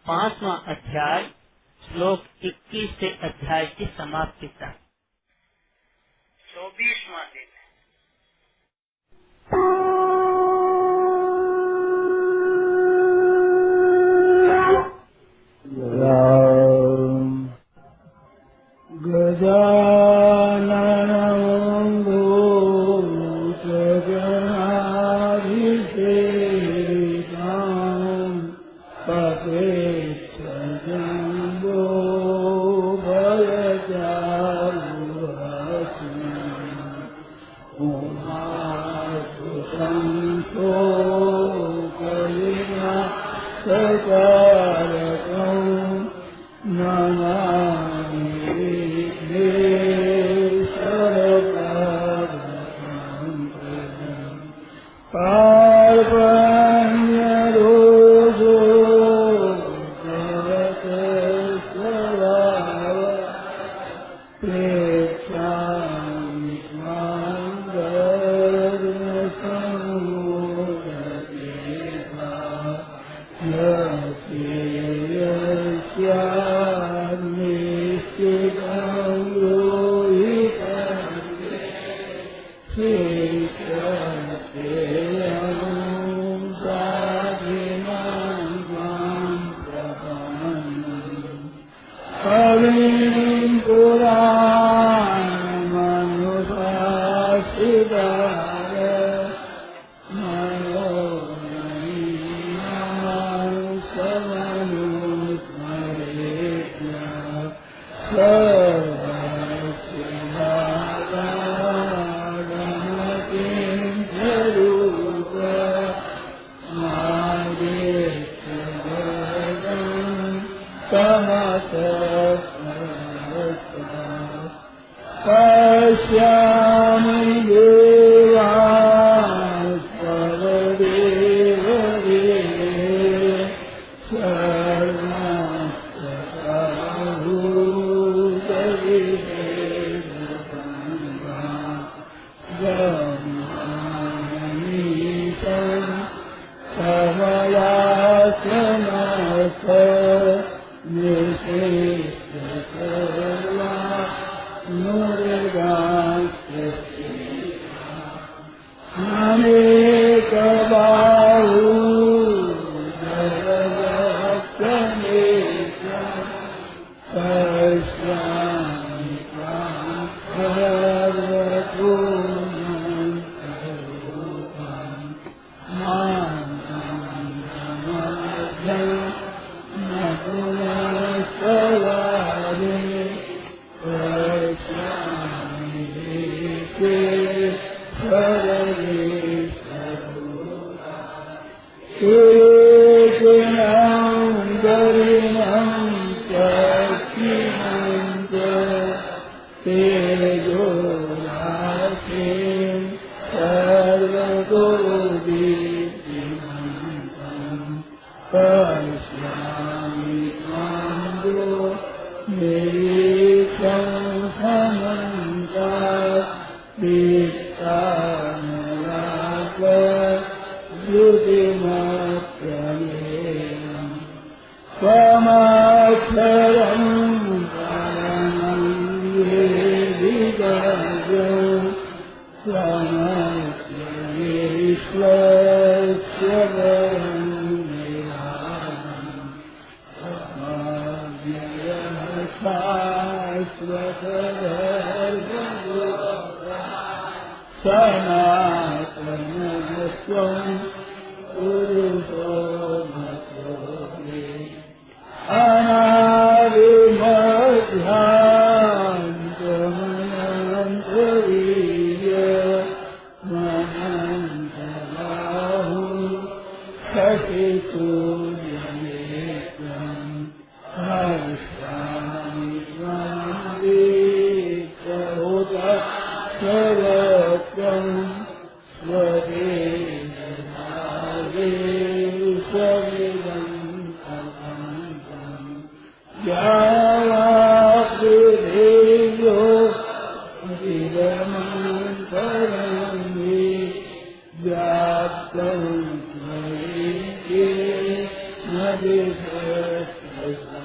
5वां अध्याय श्लोक 21 से अध्याय की समाप्ति तक। 24वां दिन व्याप्तं त्वयि न विभक्ति Shiva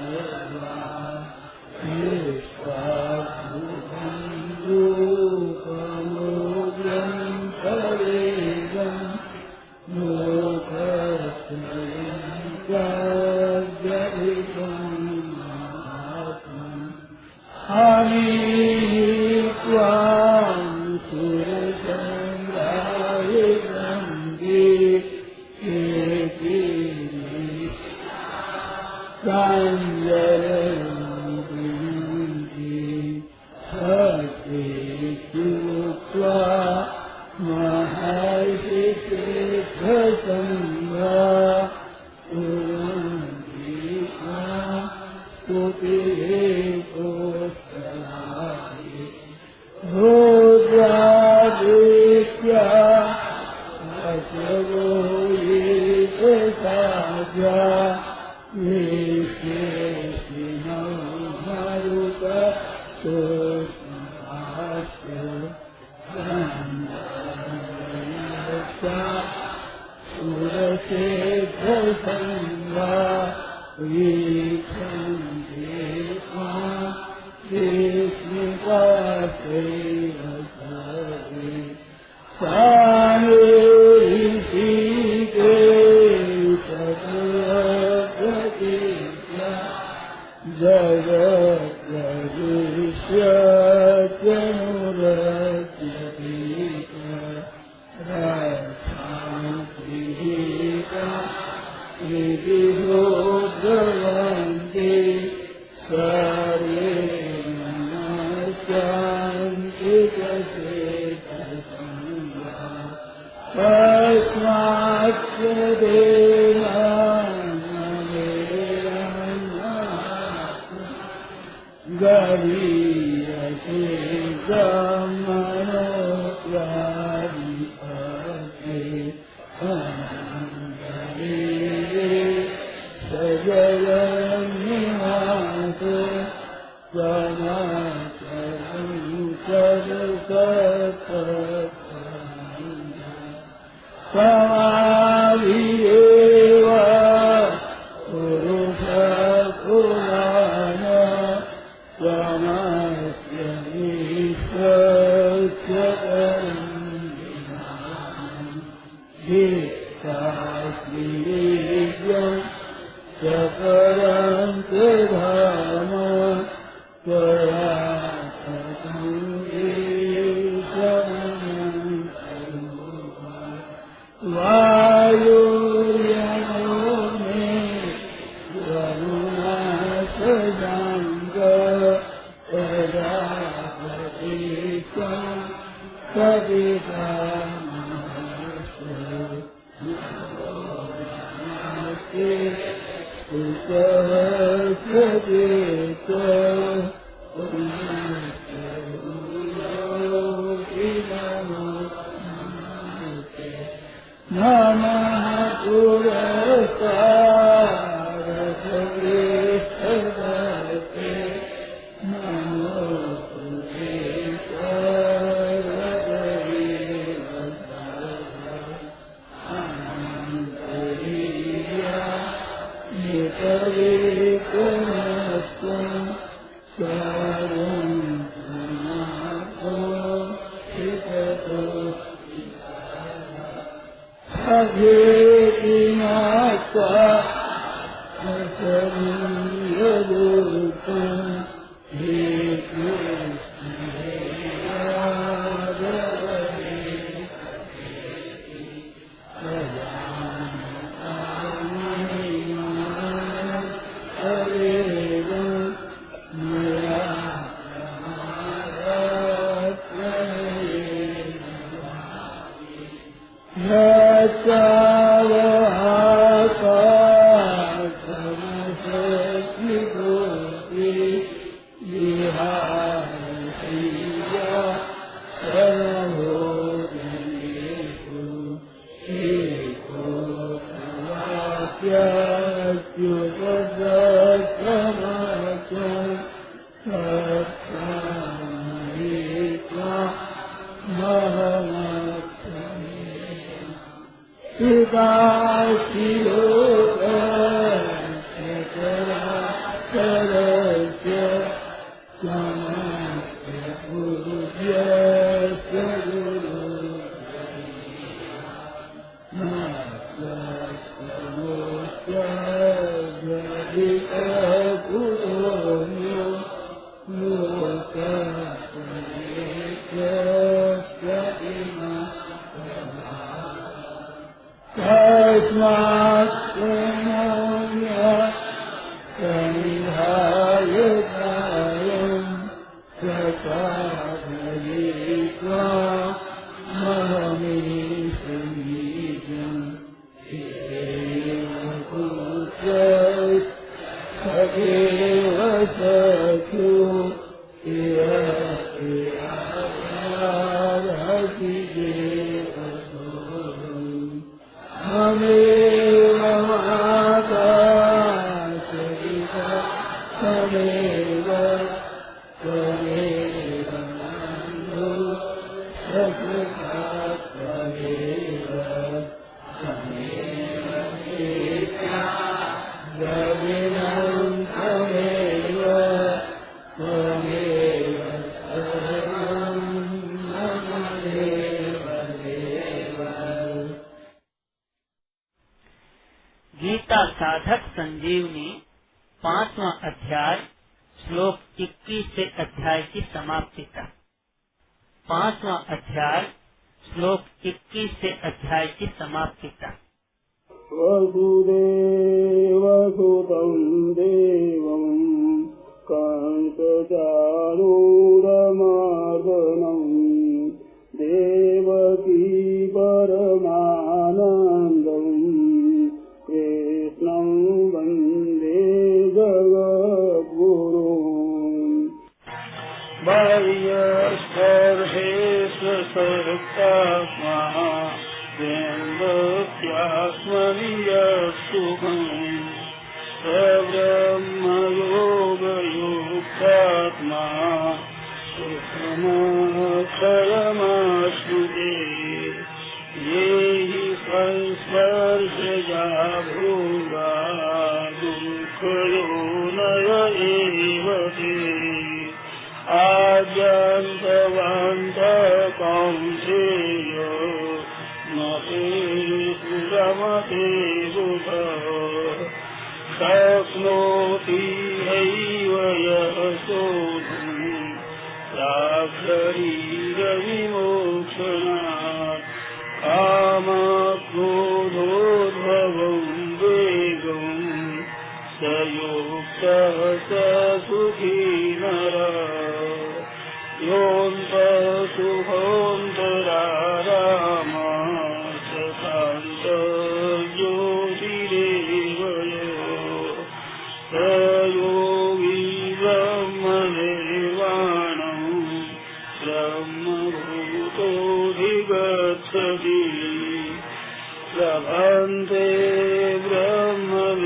Shiva गीता साधक संजीवनी 5वां अध्याय श्लोक 21 से अध्याय की समाप्ति तक। 5वां अध्याय श्लोक 21 से अध्याय की समाप्ति तक। वसुदेवसुतं देवं कंसचारूरमर्दनं देवकी परमानन्दं कृष्णं वन्दे जगद्गुरुम्। बाह्यस्पर्शे ससक्तात्मा ब्रह्मत्यात्मनि यत्सुखम् सब्रह्मयोगयुक्तात्मा सुखमक्षयमाश्नुते। ये हि संस्पर्शजा भूता दुःखयोनय एव ते आद्यन्तवन्तः कौन्तेय रमते बुधः शक्नोति हैव यः सोढुम् प्राक्शरीरविमोक्षणात् कामक्रोधोद्भवं वेगम् स युक्तः स सुखी नरः। योऽन्तः सुखोऽन्तरारामः योगी ब्रह्मनिर्वाणं ब्रह्मभूतोऽधिगच्छति। लभन्ते ब्रह्मनिर्वाणं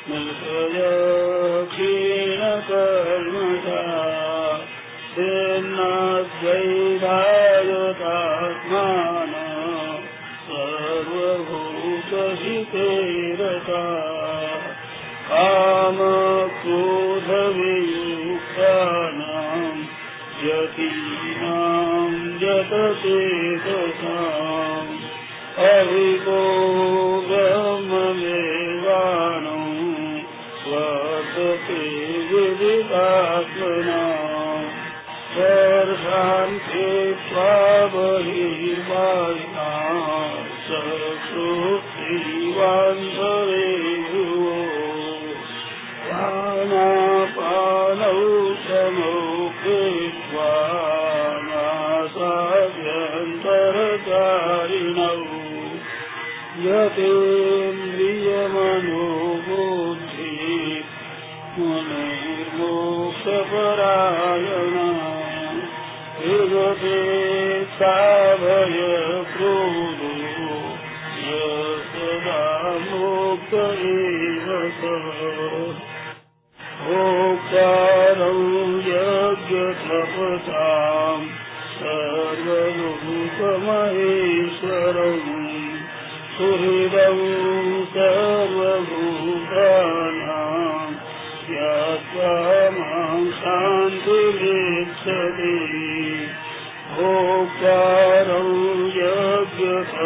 निर्भयक्षीणकर्मजा तेनाद्वैधायतात्मानः सर्वभूतहिते रताः। कामक्रोधवियुक्तानां यतीनां यतचेतसाम् अभितो ब्रह्मनिर्वाणं वर्तते विदितात्मनाम्। सर्वान् त्यक्त्वा बहिर्बाह्यान् चक्षुषीवान्तरे प्राणापानौ समौ कृत्वा नासाभ्यन्तरचारिणौ यतेन्द्रियमनोबुद्धिः मुनिर्मोक्षपरायणः। हृदते भयक्रोधो सदा मुक्त एव सः। भोक्तारं यज्ञतपसां सर्वलोकमहेश्वरम् सुहृदं सर्वभूतानां ज्ञात्वा मां शान्तिमेच्छति। भोक्तारं यज्ञतपसां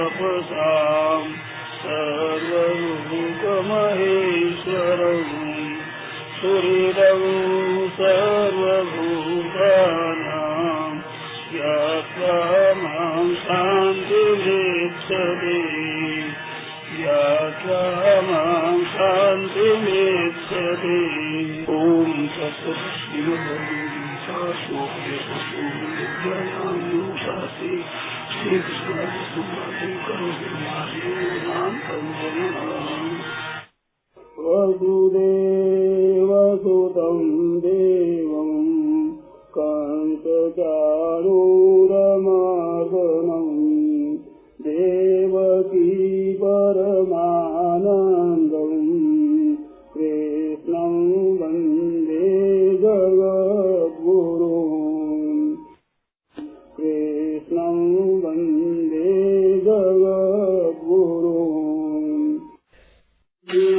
सर्व महेश्वरम् सुहृदं सर्वभूतानां ज्ञात्वा मां शान्तिमेच्छति ज्ञात्वा मां शान्तिमेच्छति। ॐ वसुदेवसुतं देवं कंसचाणूरमर्दनं देवकी परमानन्दं कृष्णं वन्दे जगद्गुरुं कृष्णं वन्दे जगद्गुरुं।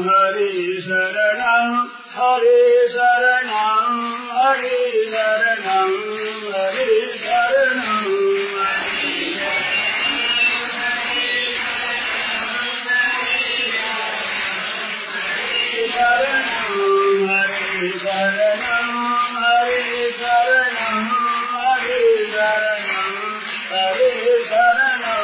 हरे शरणं हरे शरणं हरे शरणं हरे शरणं हरे शरणं हरे शरणं हरे शरणं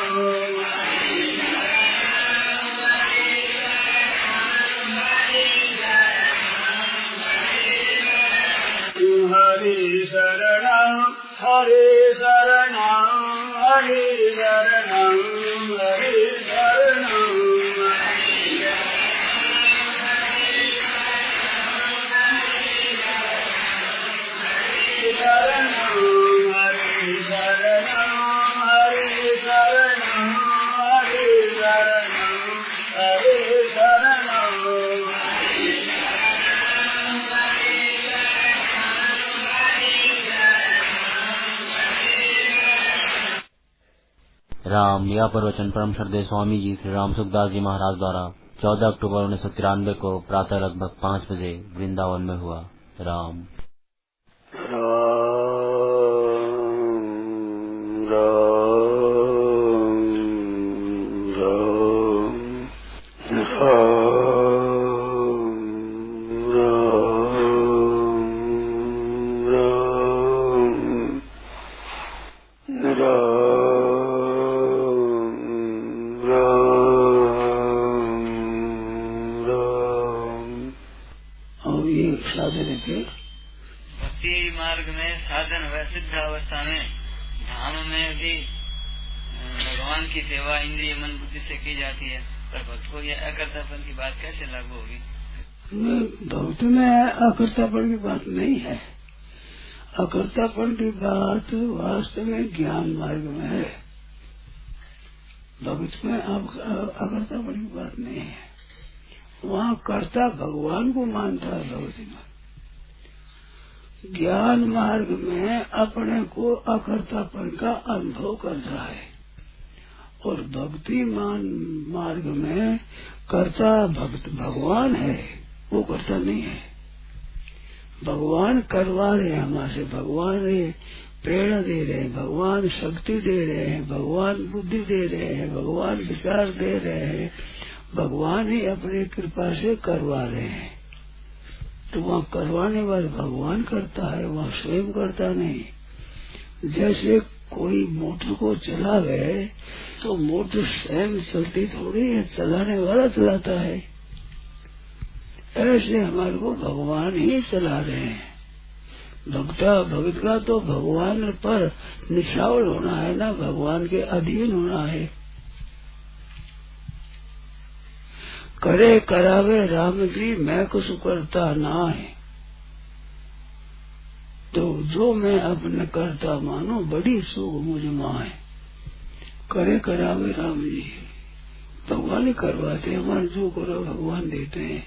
राम यह प्रवचन परम श्रद्धेय स्वामी जी श्री राम सुखदास जी महाराज द्वारा 14 अक्टूबर 1993 को प्रातः लगभग 5 बजे वृंदावन में हुआ। राम भक्ति मार्ग में साधन व सिद्ध अवस्था में धाम में भी भगवान की सेवा इंद्रिय मन बुद्धि से की जाती है, पर भक्त को यह अकर्तापन की बात कैसे लागू होगी? भक्त में अकर्तापन की बात नहीं है। अकर्तापन की बात वास्तव में ज्ञान मार्ग में है। भक्त में अकर्तापन की बात नहीं है। वहाँ कर्ता भगवान को मानता है। भक्ति में ज्ञान मार्ग में अपने को अकर्तापन का अनुभव करता है, और भक्ति मार्ग में कर्ता भक्त भगवान है, वो कर्ता नहीं है। भगवान करवा रहे हैं हमारे, भगवान प्रेरणा दे रहे हैं, भगवान शक्ति दे रहे हैं, भगवान बुद्धि दे रहे हैं, भगवान विचार दे रहे हैं, भगवान ही अपनी कृपा से करवा रहे हैं। तो वहाँ करवाने वाले भगवान करता है, वहाँ स्वयं करता नहीं। जैसे कोई मोटर को चलावे तो मोटर स्वयं चलती थोड़ी है, चलाने वाला चलाता है। ऐसे हमारे को भगवान ही चला रहे हैं। भक्त का तो भगवान पर निछावर होना है ना, भगवान के अधीन होना है। करे करावे राम जी मैं कुछ करता ना है, तो जो मैं अपने करता मानो बड़ी सुख मुझ माए। करे करावे राम जी, भगवान ही करवाते हैं। हमारे जो करो भगवान देते हैं।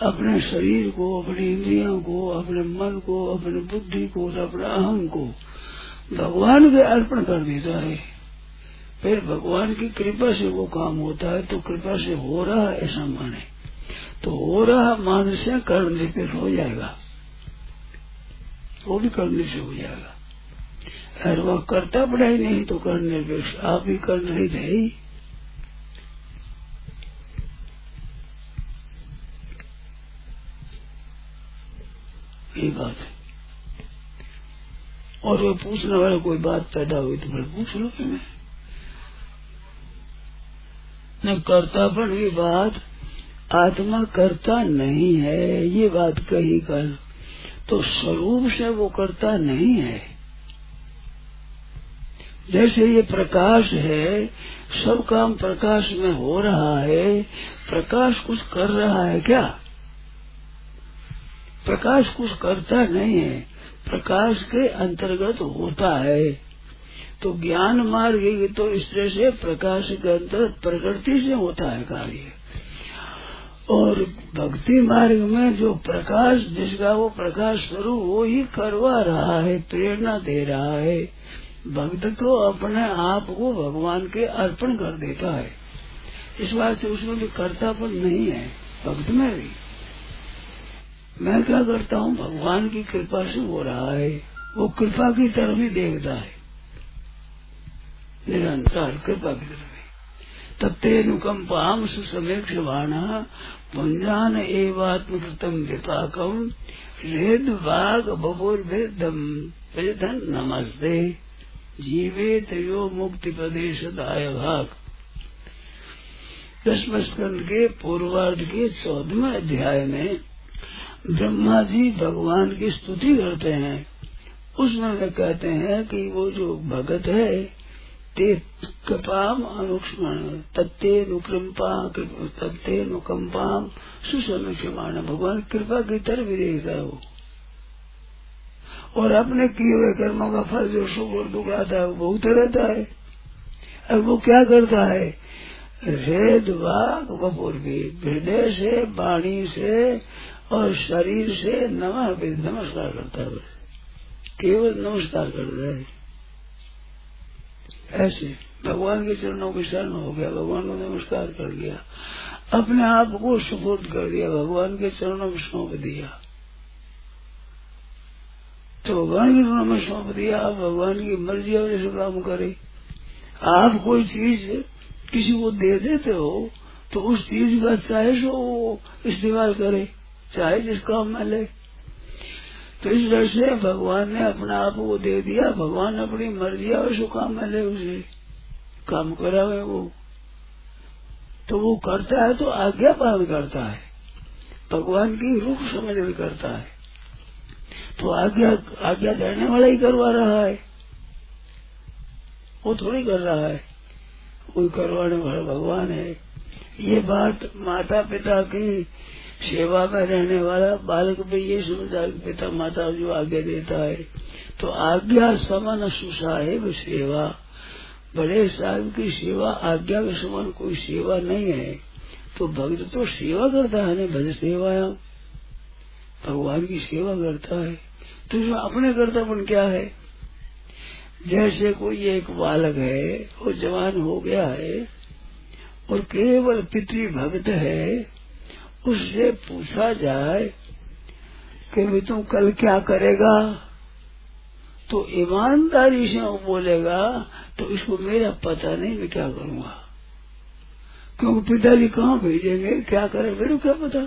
अपने शरीर को, अपनी इंद्रियों को, अपने मन को, अपनी बुद्धि को, अपने अहम को भगवान के अर्पण कर देता है। फिर भगवान की कृपा से वो काम होता है, तो कृपा से हो रहा है ऐसा माने, तो हो रहा मान से करने पे हो जाएगा, वो भी करने से हो जाएगा। अगर वह करता पड़ा ही नहीं तो करने पे आप ही कर रहे थे ही। ये बात है। और वो पूछने वाले कोई बात पैदा हुई तो फिर पूछ लो कि मैं न कर्तापन की बात, आत्मा करता नहीं है ये बात कही कर, तो स्वरूप से वो करता नहीं है। जैसे ये प्रकाश है, सब काम प्रकाश में हो रहा है, प्रकाश कुछ कर रहा है क्या? प्रकाश कुछ करता नहीं है, प्रकाश के अंतर्गत होता है। तो ज्ञान मार्ग तो इस तरह से प्रकाश के अंतर्गत प्रकृति से होता है कार्य, और भक्ति मार्ग में जो प्रकाश जिसका वो प्रकाश स्वरूप वो ही करवा रहा है, प्रेरणा दे रहा है। भक्त तो अपने आप को भगवान के अर्पण कर देता है, इस बात से उसमें भी कर्तापन नहीं है। भक्त में भी मैं क्या करता हूँ, भगवान की कृपा से हो रहा है, वो कृपा की तरफ ही देखता है, निरंतर कृपा की तरफ। तत्तेनुकंपाम सुसमेक्षमाणः पुंजान एवात्मकृतं विपाकम रेद वाग बबुर्भेदम नमस्ते जीवेत यो मुक्ति प्रदेशदाय भाग। 10वें स्कंद के पूर्वार्ध के 14वें अध्याय में ब्रह्मा जी भगवान की स्तुति करते हैं। उसमें वे कहते हैं कि वो जो भगत है ते कृपाम अनुक्ष्मण तत्ते नुकंपाम सुसमीक्षमाण, भगवान कृपा की तरफ भी देखता है वो, और अपने किए हुए कर्मों का फल जो सुख और दुख आता है वो भोगता रहता है। अब वो क्या करता है, रेद वाक वपूर्वी, हृदय से, वाणी से और शरीर से नमस्कार करता है, केवल नमस्कार करता है। ऐसे भगवान के चरणों की शरण हो गया, भगवान को नमस्कार कर दिया, अपने आप को सुपुर्द कर दिया, भगवान के चरणों में सौंप दिया। तो भगवान के चरणों में सौंप दिया, आप भगवान की मर्जी और से काम करे। आप कोई चीज किसी को दे देते हो तो उस चीज का चाहे सो वो इस्तेमाल करे, चाहे जिस काम में ले। तो इस वजह से भगवान ने अपना आप को दे दिया, भगवान अपनी मर्जी और सो काम में ले, उसे काम करावे वो, तो वो करता है तो आज्ञा पालन करता है, भगवान की रुख समझ में करता है। तो आज्ञा देने वाला ही करवा रहा है, वो थोड़ी कर रहा है, कोई करवाने वाला भगवान है। ये बात माता पिता की सेवा में रहने वाला बालक भी ये समझता है, पिता माता जो आज्ञा देता है तो आज्ञा समान सुसाहेब सेवा, बड़े साहब की सेवा आज्ञा के समान कोई सेवा नहीं है। तो भक्त तो सेवा करता है, भज सेवाया, भगवान की सेवा करता है। तो इसमें अपने कर्तव्य क्या है, जैसे कोई एक बालक है, वो जवान हो गया है और केवल पितृ भक्त है, उससे पूछा जाए कि भाई तुम कल क्या करेगा, तो ईमानदारी से वो बोलेगा तो इसको मेरा पता नहीं, मैं क्या करूंगा, क्योंकि पिताजी कहाँ भेजेंगे, क्या करे, मेरे को क्या पता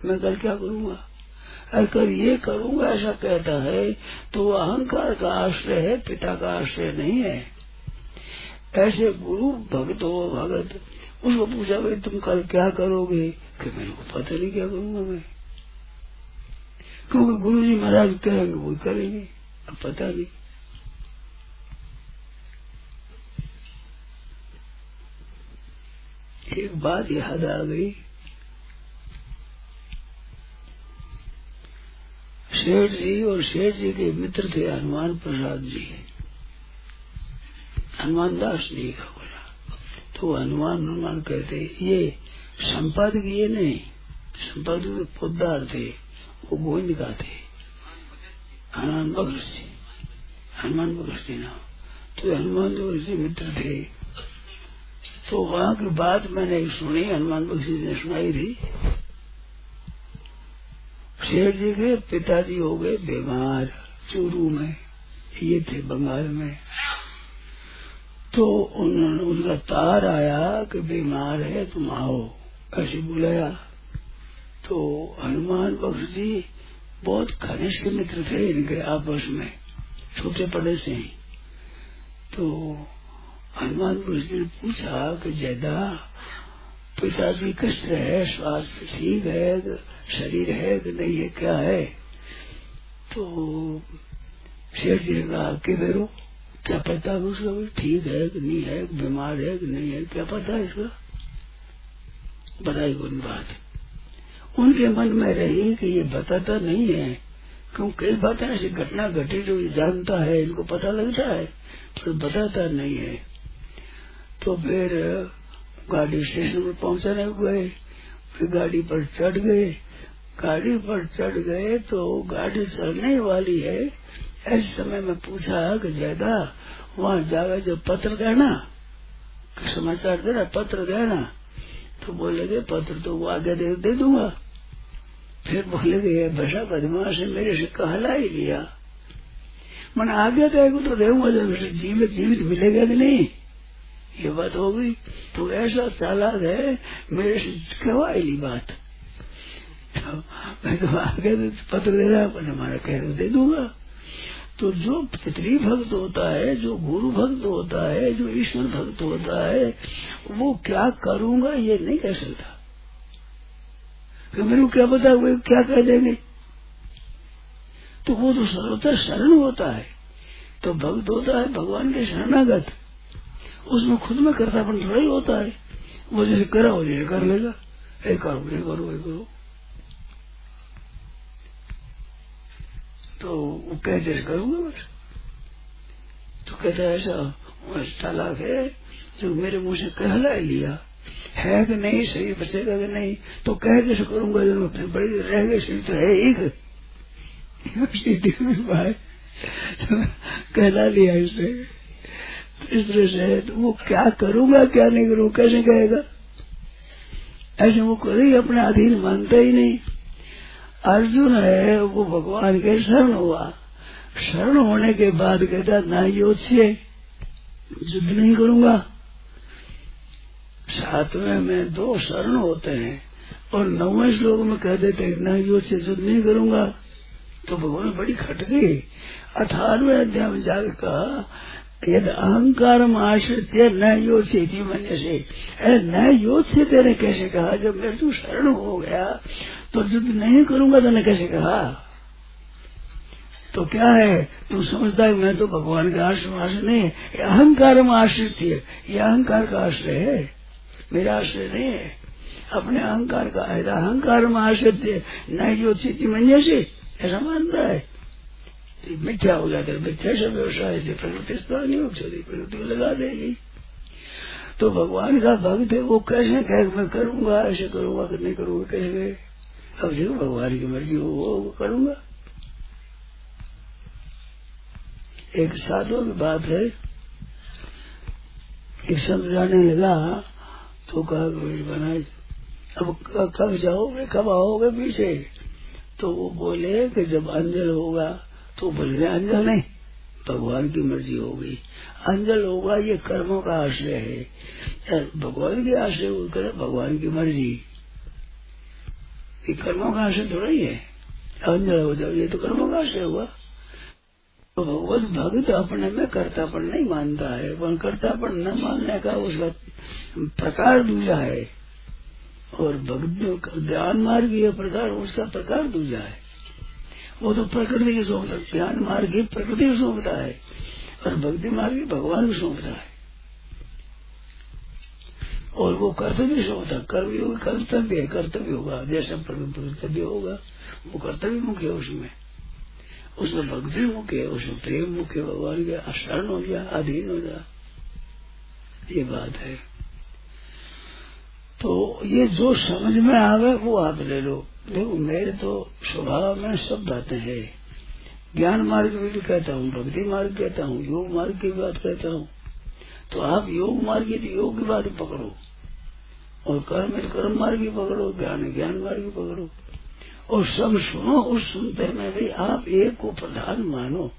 मैं कल क्या करूंगा। अगर ये करूंगा ऐसा कहता है तो वो अहंकार का आश्रय है, पिता का आश्रय नहीं है। ऐसे गुरु भक्त हो, भगत, उसको पूछा भाई तुम कल क्या करोगे, कि मेरे को पता नहीं क्या करूंगा मैं, क्योंकि गुरु जी महाराज कहेंगे वो करेंगे, अब पता नहीं। एक बात याद आ गई, सेठ जी और सेठ जी के मित्र थे हनुमान प्रसाद जी, हनुमान दास जी का बोला, तो हनुमान कहते ये संपादक ये नहीं, संपादक पोदार थे, वो गोविंद का थे, हनुमान बख्श जी नाम, तो हनुमान बख्श जी मित्र थे। तो वहाँ की बात मैंने सुनी, हनुमान बख्श जी ने सुनाई थी। शेर जी के पिताजी हो गए बीमार, चूरू में, ये थे बंगाल में। तो उनका तार आया कि बीमार है तुम आओ, ऐसे बुलाया। तो हनुमान बख्श जी बहुत घनिष्ठ मित्र थे इनके आपस में, छोटे बड़े से ही। तो हनुमान जी ने पूछा कि जयदा पिताजी कष्ट है, स्वास्थ्य ठीक है, शरीर है कि नहीं है, क्या है? तो शेठ जी ने कहा कि बेरो क्या पता है उसका, ठीक है कि नहीं है, बीमार है कि नहीं है, क्या पता है इसका? बताई कौन बात। उनके मन में रही कि ये बताता नहीं है, क्यों कई बातें ऐसी घटना घटी जो ये जानता है, इनको पता लगता है, पर बताता नहीं है। तो फिर गाड़ी स्टेशन पर पहुंचाने गए, फिर गाड़ी पर चढ़ गए। गाड़ी पर चढ़ गए तो गाड़ी चलने वाली है, ऐसे समय में पूछा कि जयदा वहाँ जाकर जब पत्र देना, समाचार देना, पत्र देना। तो बोलेगे पत्र तो वो आगे दे दूंगा। फिर बोलेगे बसा बदमाश है, मेरे से कहला ही लिया, मैंने आगे देगा तो देऊंगा, जब जीवित मिलेगा कि नहीं, ये बात होगी। तो ऐसा चालाक है, मेरे से कहवा ली बात। तो मैं तो आगे पत्र दे रहा, मैंने हमारा कह दे दूंगा। तो जो पितृ भक्त होता है, जो गुरु भक्त होता है, जो ईश्वर भक्त होता है, वो क्या करूंगा ये नहीं कह सकता। मेरे को क्या पता वो क्या कह देंगे। तो वो तो सर्वथा शरण होता है। तो भक्त होता है भगवान के शरणागत, उसमें खुद में कर्तापन थोड़ा ही होता है। वो जैसे करा हो जैसे कर लेगा, ये करो ये करो ये करो, तो वो कह जैसे करूंगा बस। तो कहता है ऐसा चालाक है जो मेरे मुंह से कहला लिया है कि नहीं, शरीर बचेगा कि नहीं, तो कह कैसे करूंगा, जब फिर बड़ी रह गई शरीर तो है एक कहला लिया इससे। इस तरह से तो वो क्या करूंगा क्या नहीं करूंगा कैसे कहेगा, ऐसे वो कभी अपने अधीन मानता ही नहीं। अर्जुन है वो भगवान के शरण हुआ, शरण होने के बाद कहता ना युद्ध से युद्ध नहीं करूंगा। 7वें में 2 शरण होते हैं और 9वें श्लोक में कह देते हैं न युद्ध से युद्ध नहीं करूंगा। तो भगवान बड़ी खट गई। 18वें अध्याय में जाकर कहा यदि अहंकार आश्रित न युद्ध से जीवन से, न युद्ध से तेरे कैसे कहा, जब मेरे तू शरण हो गया तो युद्ध नहीं करूंगा तूने कैसे कहा। तो क्या है तू समझता है मैं तो भगवान का आश्रय नहीं, अहंकार में आश्रित है, ये अहंकार का आश्रय है, मेरा आश्रय नहीं है, अपने अहंकार का है। अहंकार में आश्रित है न योचिति मंजे से, ऐसा मानता है तो मिथ्या हो जाता है। मिथ्या से व्यवसाय से प्रकृति नहीं हो सकती, प्रकृति लगा देगी। तो भगवान का भक्त है वो कैसे कहे मैं करूंगा, ऐसे करूंगा कि नहीं करूंगा, कैसे कहे। अब जो भगवान की मर्जी हो वो करूंगा। एक साधु की बात है, एक संत जाने लगा तो कहा बनाए अब कब जाओगे कब आओगे पीछे। तो वो बोले कि जब अंजल होगा। तो बोल रहे अंजल नहीं, भगवान की मर्जी होगी। अंजल होगा ये कर्मों का आश्रय है, भगवान की आश्रय वो करे भगवान की मर्जी, ये कर्मों का आश्रय थोड़ा ही है। अंजल हो जाओ ये तो कर्मों का आश्रय हुआ। तो भगवत भक्त अपने में कर्तापन नहीं मानता है, पर कर्तापन न मानने का उसका प्रकार दूजा है, और भक्त ज्ञान मार्ग ये प्रकार उसका प्रकार दूजा है। वो तो प्रकृति को सौंपता है, ज्ञान मार्ग ही प्रकृति को सौंपता है और भक्ति मार्ग भगवान को सौंपता है। और वो कर्तव्य सौंपता, कर्तव्य है, कर्तव्य होगा जैसा कर्तव्य होगा वो कर्तव्य मुख्य है, उसमें भक्ति मुख्य है, उसमें प्रेम मुख्य, भगवान के शरण हो गया, अधीन हो गया, ये बात है। तो ये जो समझ में आवे वो आप ले लो। देखो मेरे तो स्वभाव में सब बातें हैं, ज्ञान मार्ग भी कहता हूँ, भक्ति मार्ग कहता हूँ, योग मार्ग की बात कहता हूँ। तो आप योग मार्ग की योग की बात पकड़ो और कर्म मार्ग की पकड़ो, ज्ञान मार्ग की पकड़ो और सब सुनो। उस सुनते में भी आप एक को प्रधान मानो,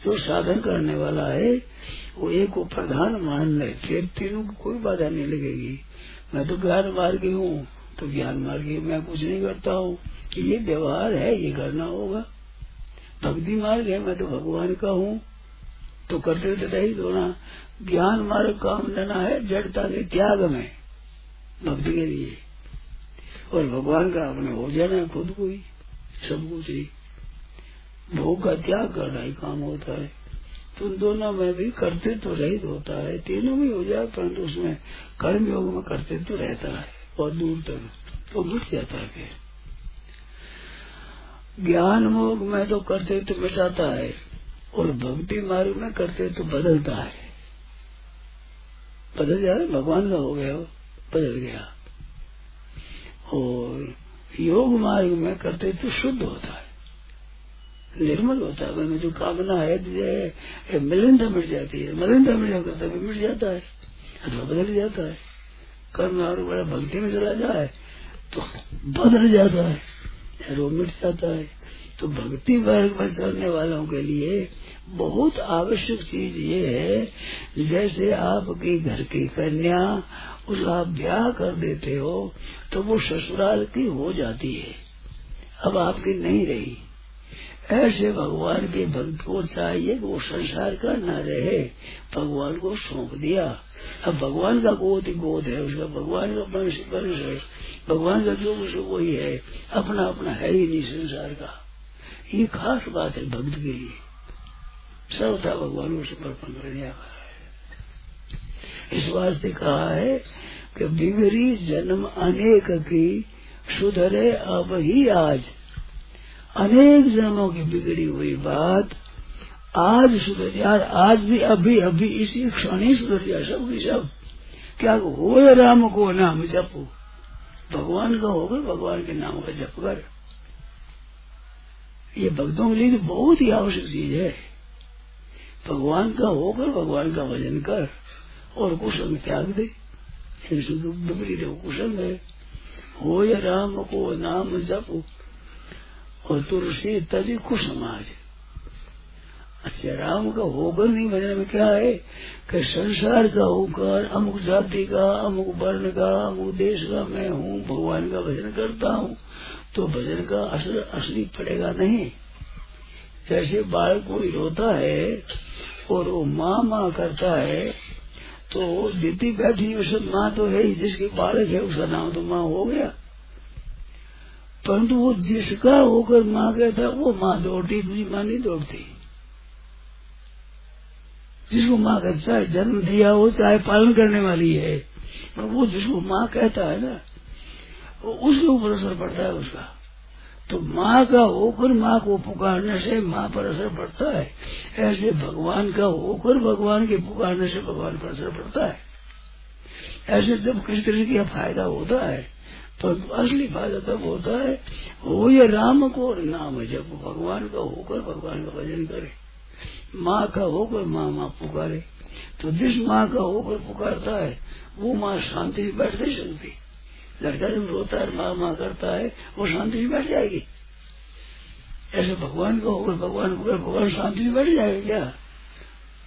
जो साधन करने वाला है वो एक को प्रधान मान ले, फिर तीनों को कोई बाधा नहीं लगेगी। मैं तो ज्ञान मार्गी हूँ तो ज्ञान मार्गी, मैं कुछ नहीं करता हूँ ये व्यवहार है, ये करना होगा। भक्ति मार्ग है, मैं तो भगवान का हूँ, तो करते तो रही होना। ज्ञान मार्ग काम लेना है जड़ता के त्याग में भक्ति के लिए, और भगवान का अपने हो जाना है खुद को ही, सब कुछ ही। भोग का त्याग करना ही काम होता है। तो उन दोनों में भी करते तो रहित होता है, तीनों भी हो जाए, परंतु उसमें कर्म योग में करते तो रहता है और दूर तक तो मिट जाता है। फिर ज्ञान योग में तो करते तो मिटाता है, और भक्ति मार्ग में करते तो बदलता है। बदल जाए, भगवान का हो गया, बदल गया। और योग मार्ग में करते तो शुद्ध होता है, निर्मल होता है। में जो कामना है मिलनता मिट जाती है, मिलनता मिट जाता है, मिट जाता है अथवा बदल जाता है। कर्म और बड़ा भक्ति में चला जाए तो बदल जाता है, वो मिट जाता है। तो भक्ति मार्ग में चलने वालों के लिए बहुत आवश्यक चीज ये है, जैसे आपके घर की कन्या उसका ब्याह कर देते हो तो वो ससुराल की हो जाती है, अब आपकी नहीं रही। ऐसे भगवान के भक्त को चाहिए कि वो संसार का न रहे, भगवान को सौंप दिया। अब भगवान का गोद ही गोद है, उसका भगवान का वंश है, भगवान का जो कुछ वही है, अपना अपना है ही नहीं संसार का। ये खास बात है भक्त के लिए, सर्वथा भगवान को समर्पण कर दिया। इस वास्ते कहा है कि बिगड़ी जन्म अनेक की सुधरे अब ही आज। अनेक जन्मों की बिगड़ी हुई बात आज सुधर यार, आज भी अभी अभी इसी क्षण ही सुधर जाए सब की सब। क्या हो राम को नाम जपो, भगवान का होगा, भगवान के नाम का जप कर। ये भक्तों के लिए तो बहुत ही आवश्यक चीज है। भगवान का होकर भगवान का भजन कर और कुसंग त्याग दे। विपरीत कुसंग है, हो या राम को नाम जपो और तुलसी तभी कुसमाज। अच्छा, राम का होकर नहीं भजन में क्या है कि संसार का होकर अमुक जाति का, अमुक वर्ण का, अमुक देश का मैं हूँ, भगवान का भजन करता हूँ, तो भजन का असली पड़ेगा नहीं। जैसे बालक कोई रोता है और वो माँ माँ करता है, तो दीदी बैठी सब माँ तो है ही, जिसके बालक है उसका नाम तो माँ हो गया। परंतु वो जिसका होकर माँ कहता वो माँ दौड़ती, दूसरी माँ नहीं दौड़ती। जिसको माँ कहता है, जन्म दिया हो चाहे पालन करने वाली है, पर वो जिसको माँ कहता है ना, वो उसके ऊपर असर पड़ता है उसका। तो माँ का होकर माँ को पुकारने से माँ पर असर पड़ता है, ऐसे भगवान का होकर भगवान के पुकारने से भगवान पर असर पड़ता है। ऐसे जब किसी तरह का फायदा होता है, तो असली फायदा तब होता है हो या राम को नाम, जब भगवान का होकर भगवान का भजन करे, माँ का होकर माँ माँ पुकारे। तो जिस माँ का होकर पुकारता है वो माँ शांति से बैठ नहीं सकती। लड़का जब रोता है माँ माँ करता है, वो शांति से बैठ जाएगी। ऐसे भगवान का होकर भगवान पुकार, भगवान शांति से बैठ जाएगा क्या?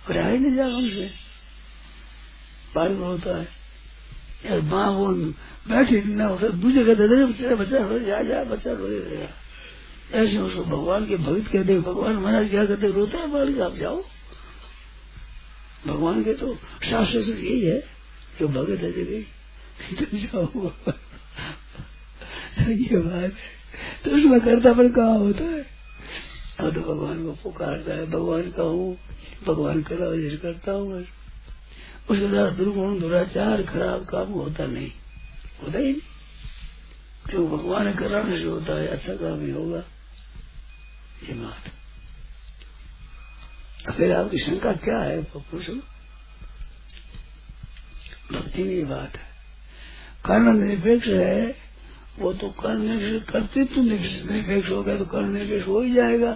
रहा ही नहीं जाएगा उनसे। बालक होता है यार, माँ वो बैठी न होता, दूसरे कहते बच्चा रो जा बच्चा रो रहेगा। ऐसे उसको भगवान के भक्त कहते, भगवान महाराज क्या कहते, रोता है बालक, आप जाओ। भगवान के तो शास्त्र यही है, जो भगत है जगह जाओ। ये बात है। तो उसमें कर्तापन कहाँ होता है? अब तो भगवान को पुकारता है, भगवान का हूँ, भगवान का राज करता हूँ। उसके साथ दुर्गुण दुराचार खराब काम होता नहीं, होता ही नहीं। जो भगवान कराने से होता है, अच्छा काम ही होगा। ये बात। फिर आपकी शंका क्या है? पूछो। भक्ति में ये बात है, कर्ण निरपेक्ष है, वो तो कर्ण कर्तृत्व निरपेक्ष हो गया तो कर्ण निरपेक्ष हो ही जाएगा।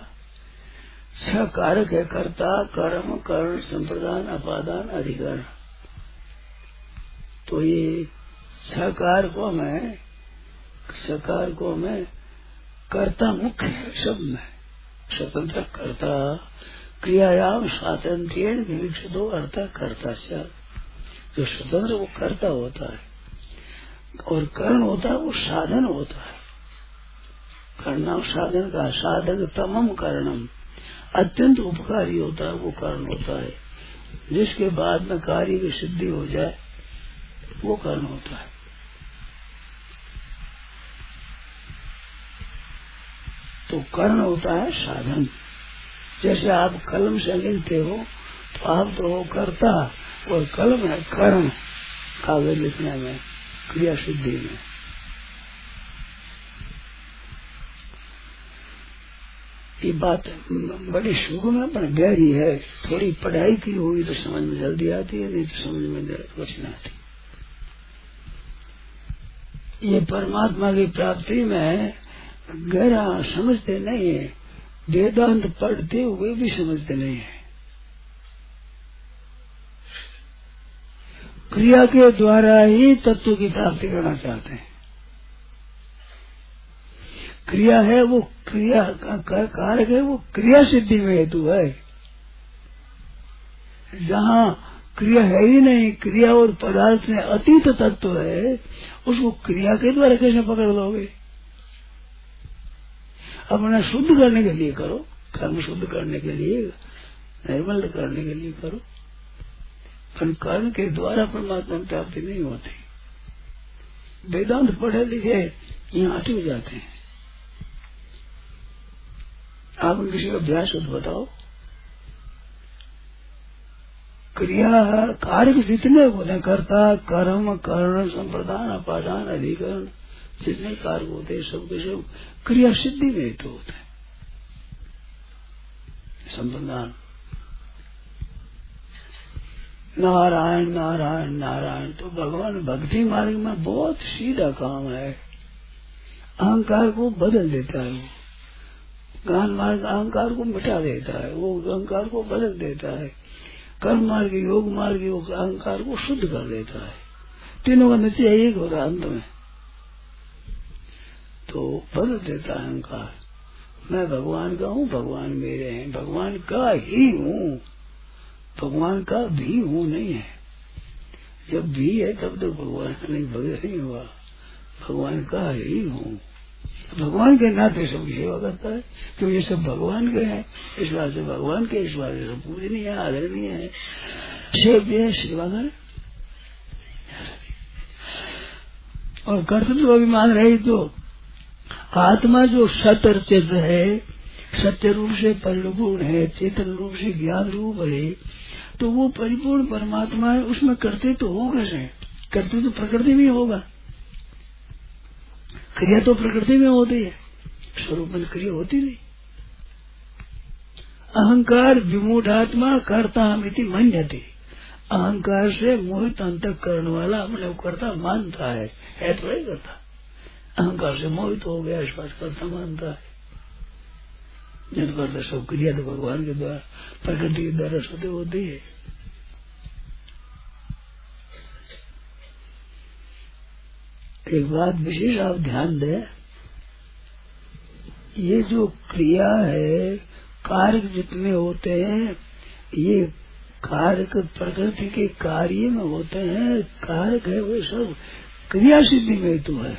छह कारक है, कर्ता, कर्म, कर्ण, संप्रदान, अपादान, अधिकरण। तो ये छह कारकों में कर्ता मुख्य है सब में। स्वतंत्र कर्ता, क्रियायाम स्वातंत्र्य विविक्षितो अर्थ कर्ता से। जो स्वतंत्र वो कर्ता होता है, और कर्ण होता है वो साधन होता है। करना साधन का साधक तमम करणम, अत्यंत उपकारी होता है वो कर्ण होता है, जिसके बाद में कार्य की सिद्धि हो जाए वो कर्ण होता है। तो कर्ण होता है साधन। जैसे आप कलम से लिखते हो तो आप तो हो कर्ता और कलम है कर्ण, कागज लिखने में, क्रिया सिद्धि में। ये बात बड़ी सूक्ष्म है पर गहरी है, थोड़ी पढ़ाई की हुई तो समझ में जल्दी आती है, नहीं तो समझ में कुछ नहीं आती। ये परमात्मा की प्राप्ति में गहरा समझते नहीं है, वेदांत पढ़ते हुए भी समझते नहीं है। क्रिया के द्वारा ही तत्व की प्राप्ति करना चाहते हैं। क्रिया है वो क्रिया का कारक है, वो क्रिया सिद्धि में हेतु है। जहाँ क्रिया है ही नहीं, क्रिया और पदार्थ में अतीत तत्व है, उसको क्रिया के द्वारा कैसे पकड़ लोगे? अपना शुद्ध करने के लिए करो, कर्म शुद्ध करने के लिए, निर्मल करने के लिए करो, पर कर्म के द्वारा परमात्मा की प्राप्ति नहीं होती। वेदांत पढ़े लिखे यहाँ अटक जाते हैं। आप किसी का अभ्यास हो तो बताओ। क्रिया कार्य जितने होते, कर्ता कर्म कर्ण संप्रदान अपादान अधिकरण, जितने कार्य होते हैं सबके सब क्रिया सिद्धि में तो होते हैं। संप्रदान नारायण नारायण नारायण तो भगवान भक्ति मार्ग में बहुत सीधा काम है। अहंकार को बदल देता है, वो ज्ञान मार्ग अहंकार को मिटा देता है, वो अहंकार को बदल देता है। कर्म मार्ग योग मार्ग अहंकार को शुद्ध कर देता है। तीनों का नतीजा एक हो रहा अंत में, तो बदल देता है अहंकार। मैं भगवान का हूँ, भगवान मेरे हैं, भगवान का ही हूँ, भगवान का भी हूँ नहीं है। जब भी है तब तो भगवान का नहीं हुआ, भगवान का ही हूँ। भगवान के नाते सबकी सेवा करता है, क्योंकि ये सब भगवान के हैं, इस बात से भगवान के, इस बात से सब पूजनीय है, आदरणीय है, सेव्य सेवा कर। और कर्तव्य अभिमान रही तो आत्मा जो सतर्चित है, सत्य रूप से परिपूर्ण है, चेतन रूप से ज्ञान रूप है, तो वो परिपूर्ण परमात्मा है। उसमें करते तो हो कैसे? करते तो प्रकृति में होगा, क्रिया तो प्रकृति में होती है, स्वरूप में क्रिया होती नहीं। अहंकार विमूढ़ात्मा कर्ता हमिति मन्यते, अहंकार से मोहित अंतःकरण वाला अपने को कर्ता मानता है तो नहीं करता। अहंकार से मोहित हो गया, इस बात कर्ता मानता है। जब करता सब क्रिया तो भगवान के द्वारा, प्रकृति के द्वारा सत्य होती है। एक बात विशेष आप ध्यान दें, ये जो क्रिया है, कार्य जितने होते हैं, ये कार्य प्रकृति के कार्य में होते हैं, कारक है वो सब क्रिया सिद्धि में तो है।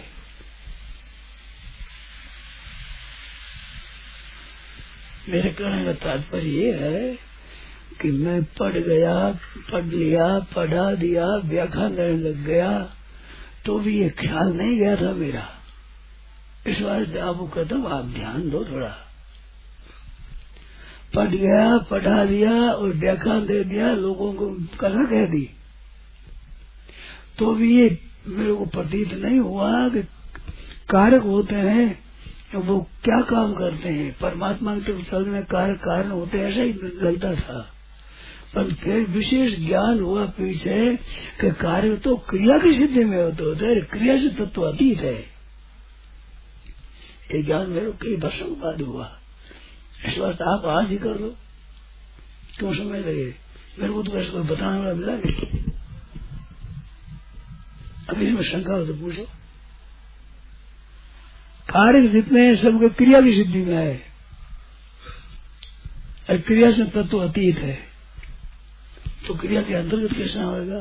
मेरे कहने का तात्पर्य ये है कि मैं पढ़ लिया, पढ़ा दिया, व्याख्या करने लग गया, तो भी ये ख्याल नहीं गया था मेरा। इस बार आपको कहता हूँ आप ध्यान दो थोड़ा। पढ़ गया, पढ़ा दिया और व्याख्या दे दिया, लोगों को कथा कह दी, तो भी ये मेरे को प्रतीत नहीं हुआ कि कारक होते हैं वो क्या काम करते हैं। परमात्मा के चलने में कारक कारण होते हैं, ऐसा ही गलता था। पर फिर विशेष ज्ञान हुआ पीछे कि कार्य तो क्रिया की सिद्धि में होते हैं, क्रिया से तत्व अतीत है। ये ज्ञान मेरे कई वर्षों बाद हुआ। इस बात आप आज ही कर लो, क्यों समय लगे? मेरे को तो वैसे कोई बताने वाला मिला नहीं। अभी इसमें शंका हो तो पूछो। कार्य जितने हैं सबके क्रिया की सिद्धि में है, क्रिया से तत्व अतीत है, तो क्रिया के अंतर्गत कैसा होगा?